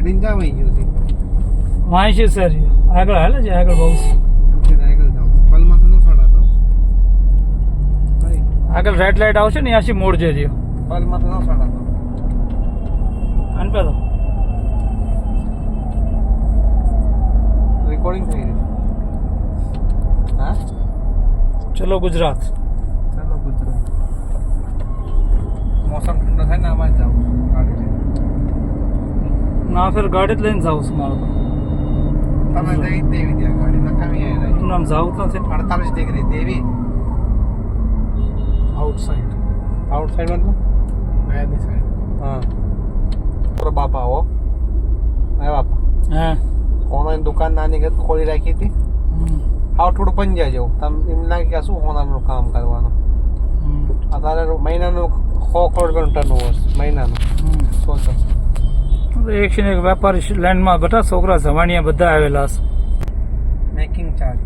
ચડીને જાવ અહીં ગયું છે વાંય છે સર આગળ હાલે છે આગળ બહુ આગળ જાવ પલમાં તો ન છોડાતો આગળ રેડ લાઇટ આવશે ને ત્યાંથી મોડ જજો પલમાં તો ન છોડાતો અનપે તો રેકોર્ડિંગ થઈ રહી છે હા ચલો ગુજરાત ચાલો ગુજરાત મોસમ ઠંડો થાય ને આમાં જ જાવ ગાડી લઈને ના ફેર ગાડી જ લઈને જાઉં છું મારે તો તમે જઈ દેવી ત્યાં ગાડી નકામી આવી રહી નામ જાવું જ નથી 48 ડિગ્રી દેવી આઉટસાઇડ આઉટસાઇડ મતલબ બેની સાઈડ હા થોડો બાપા હો હે બાપા હા ઓનલાઈન દુકાન નાની ઘર ખોલી રાખી હતી હાવ થોડું પંજા જેવું તમે એમ લાગે કે શું હોનાનું કામ કરવાનું અત્યારે મહિનાનું 100 કરોડ રૂપિયાનું ટર્ન ઓવર મહિનાનું સોચો એક છે ને એક વેપારી લેન્ડમાં બધા છોકરા જવાનિયા બધા આવેલા છે મેકિંગ ચાર્જ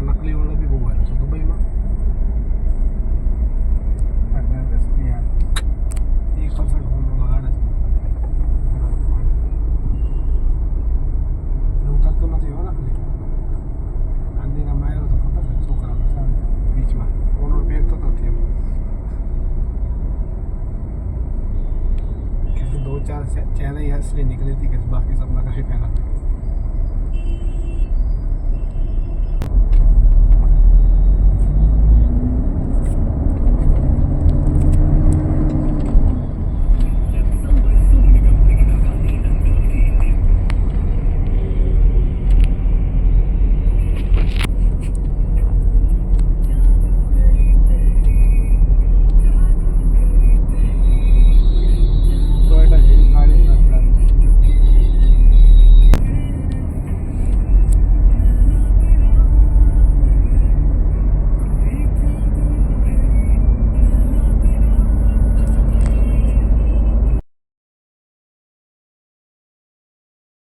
નકલી વાળો બી બહુ આવ્યો છે દુબઈમાં ઉતરતું નથી હો નકલી આંધીના માર્યો તો ખબર છે છોકરા બીચમાં ઓનો પહેરતો નથી એમ दो चार चैनल असली निकली थी कि बाकी सब नकाशी पहना